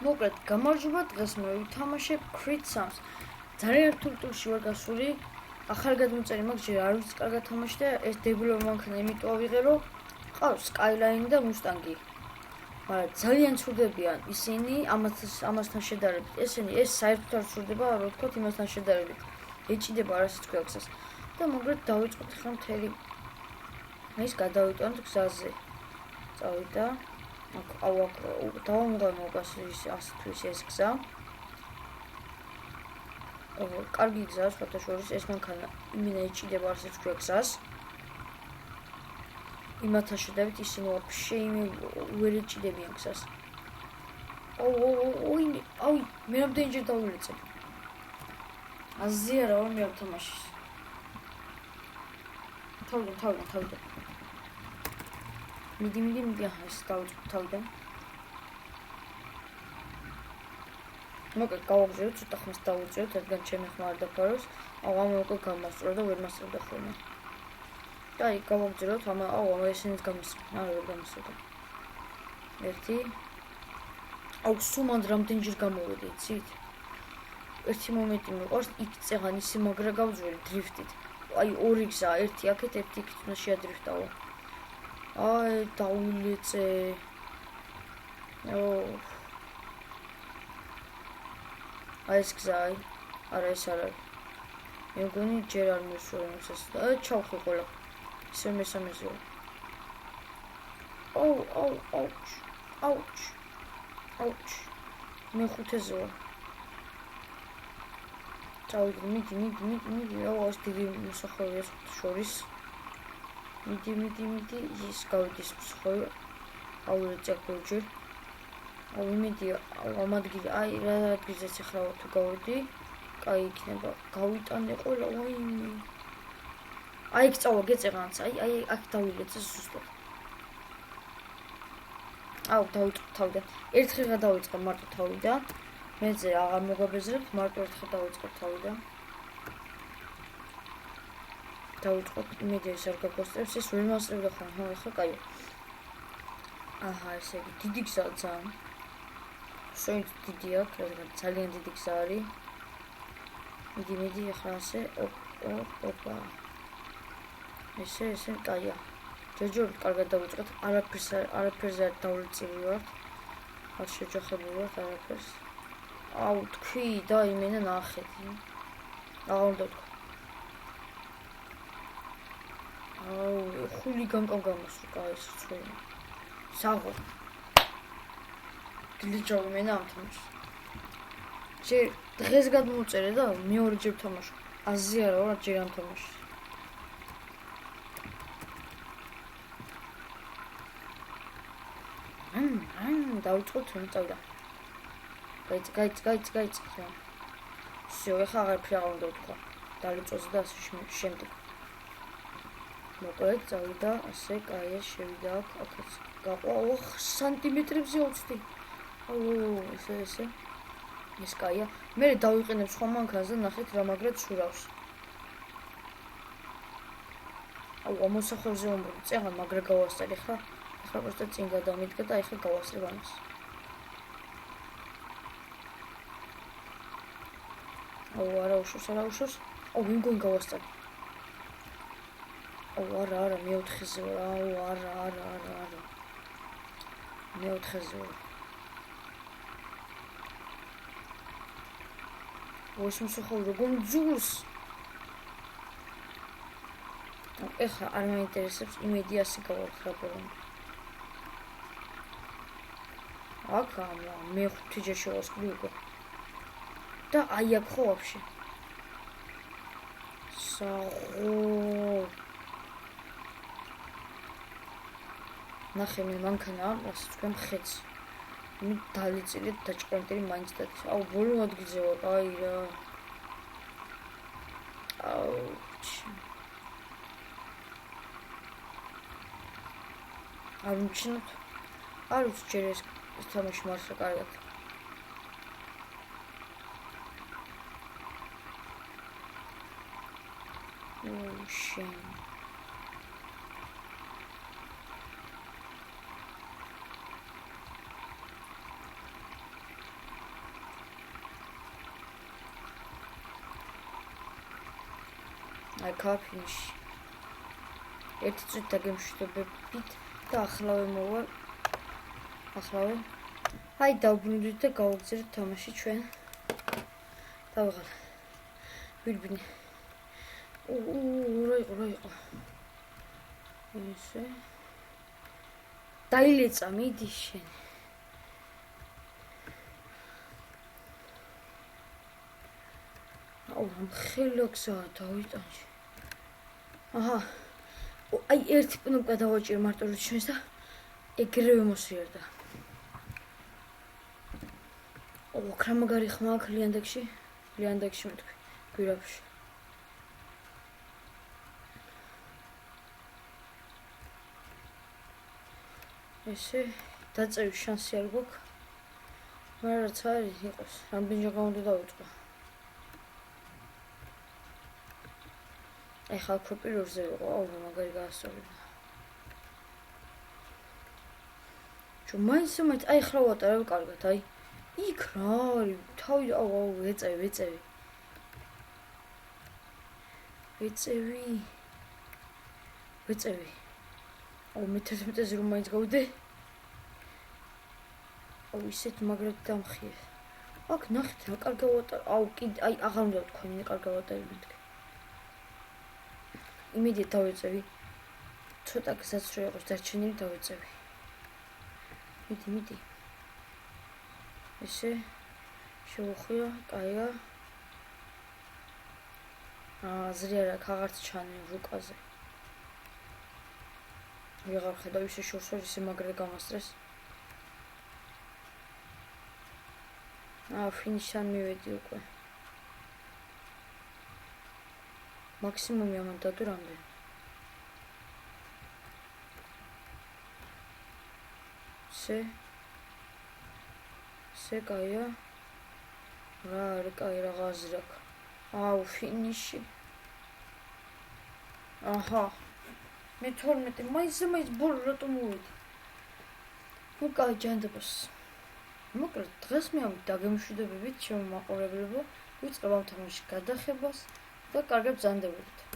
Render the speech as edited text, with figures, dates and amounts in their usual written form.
მოკლედ, გამარჯობა, დღეს მე ვითამაშებ Creed 3-ს. ძალიან რთულ ტურში ვარ გასული. ახალი გადმოწერილი მაქვს, ჯერ არ ვიცი კარგად თამაში და ეს დებილობა მანქანა იმიტომ ავიღე, რომ ყავს Skyline და Mustang-ი. მაგრამ ძალიან ცუდებიან ისინი ამასთან შედარებით. ეს საერთოდ არ ცუდება, რა ვთქვათ, იმასთან შედარებით. ეჭიდება არასდროს გვაქვს და მოკლედ დავიწყოთ ახლა მთელი ის გადავიტანოთ გზაზე. წავიდა დავამღანო ასთვის ეს გზა. კარგი გზაა, სხვათა შორის ეს მანქანა იმენა ეჭიდება არასდროს გვაქვს. იმათთან შედარებით ისინი ვაფშე ვერ ეჭიდებიან გზას. აუ, მე რამდენჯერ დავილეწებ. აზია რა ვარ მე არ თამაშის. თავიდან. მიდი ეს დავიწყო თავიდან. მოკლედ გავაგზავნე ცოტა ხმას დავუწევთ, რადგან ჩემი ხმა არ დაფაროს. ამ უკვე გამასწორა და ვერ მასწორდა ხოლმე. და აი გავაგზავნოთ ესენიც გამასწორდა, ვერ გამასწორდა. ერთი. სუმად რამდენჯერ გამოვედი, იცით? ერთი მომენტი მიყვარს, იქ წეღან ისი მაგრა გავძველი დრიფტით. აი ორი გზა, ერთი აქეთ, ერთი იქით უნდა შეადრიფტავო. აი დაულეწე. აი ეს გზა, არა ეს არ არის. მე მგონი ჯერ არ მისვლა იმისას და ჩავხი ყველა. ისე მესამეზეა. აუჩ. მე ხუთეზეა. წავიდი, მიდი, ეს დიდი მოსახლეობაა შორის. მიდი, ის გავიდეს მსხვერპლი. აულეწე გორჯერ. იმედი ამ ადგილი, აი რა გიზეც ახლა თუ გავიდი, კაი იქნება. გავიტანე ყველა, ვაიმე. აი იქ წავა გეწეღანც, აი აქ დავილეწე ზუსტად. აუ დავიწყო თავიდან. ერთხელ გადავიწყე მარტო თავიდან. მეზე აღარ მოგაბეზრებთ, მარტო ერთხელ დავიწყე თავიდან. დავიწყოთ, იმედი ეს არ გაგოსწრებს, ეს ვერ მასწრებდა ხოლმე, ახლა კაია. აჰა, ესე იგი, დიდი გზაა ძალიან. შოით დიდი აქვს, რადგან ძალიან დიდი გზა არის. მიდი, ახლა ასე, ოპა. ესე, კაია. ჯერჯერობით კარგად დავიწყეთ, არაფერზე არ დავლეწილი ვარ. არ შეჯახებული ვარ არაფერს. აუ, თქვი და იმენა ნახეთი. აღარ უნდა თქვა. აუ, ხულიგანკამ გამოსვლა ეს რწმენა. საღო. გლიჯავ მე ამ თამაშს. დღეს გადმოწერე და მეორე ჯერ თამაშობ. აზია რა ვარ ჯერ ამ თამაშს. დავიწყოთ რომ წავიდა. გაიც. всё, ეხლა აღარაფერი არ უნდა ვთქვა. დალიწოზე და ასე შემდეგ. მოკლედ წავიდა, ასე კაია შევიდა აქაც. გაყვა სანტიმეტრებზე უცდი. ესე. ეს კაია. მე დავიყენებ სხვა მანქანას და ნახეთ რა მაგრად შურავს. ამოსახლებზე უმრობ წეღან მაგრა გავასწრე ხა. ახლა просто წინ გადამიდგა და ახლა გავასწრებ ამას. არა უშოს. ვინ გონ გავასწრე. არა, მეოთხეზე ვარ. არა. მეოთხეზე ვარ. ეს მსახური როგორ ძურს. ეხლა არ მაინტერესებს იმედი ასე გავახსენებ. აკა მე ხუთჯერ შევასწრე უკვე. და აი აქ ხო ვაფშე. საღო. ნახე მე მანქანა, ასე თქვენ ხეც. მე დალიწილეთ დაჭყონტერი მაინც დადის. ბოლო ადგილზე ვარ, აი რა. არ მჩნოთ. არ ვიცი ჯერ ეს თამაში მარსა კარგად. შენ. აი კაფიში. ერთი წუთი დაგემშვიდობებით და ახლავე მოვალ. ახლავე. აი დავბრუნდით და გავაგზავნეთ თამაში ჩვენ. დავიღალ. ვირბინე. რა იყო. ესე. დაილეცა მიდი შენ. ხელოქსაა დავიტანში. აჰა. აი ერთი პნოპკა დავაჭირე მარტო რომ ჩვენს და ეგრევე მოსიერდა. ოქრა მაგარი ხმა აქვს ლიანდაგში მეთქვი გვირაბში. ესე დაწევის შანსი არ გვაქვს. მაგრამ რაც არის იყოს, რამდენჯერ უნდა დავიწყო. ეხლა უფრო პირველზე ვიყო, მაგარი გაასწორებდა. მაინც აი ხრა ვატარებ კარგად, აი იქ რა არის, თავი ვეწევი. მე-11-ზე რომ მაინც გავიდე. ისეთ მაგრად დამხიე. აქ ნახეთ რა კარგა ვატარებ. აი აღარ უნდა თქვა, მე კარგა ვატარებ მეთქი. იმედია დავეწევი. ცოტა გზაც რო იყოს დარჩენილი დავეწევი. მიდი. ესე შევუხვია, კაია. აზრი არ აქვს, აღარც ჩანე რუკაზე. ვეღარ ხედავ ისე შორს ვერ ისე მაგრად გამასწრეს. ფინიშთან მივედი უკვე. მაქსიმუმი ამან დადო რამდენი. ესე კაია. რა არის კაი რა აზრი აქვს. ფინიში. აჰა. მე-12 მაინც ბოლო რატომ მოვედი. კაი ჯანდაბას. მოკლედ დღეს მე ამ დაგემშვიდობებით ჩემო მაყურებლებო, ვიწყებ ამ თამაშის გადახებას და კარგად ბრძანდებოდით.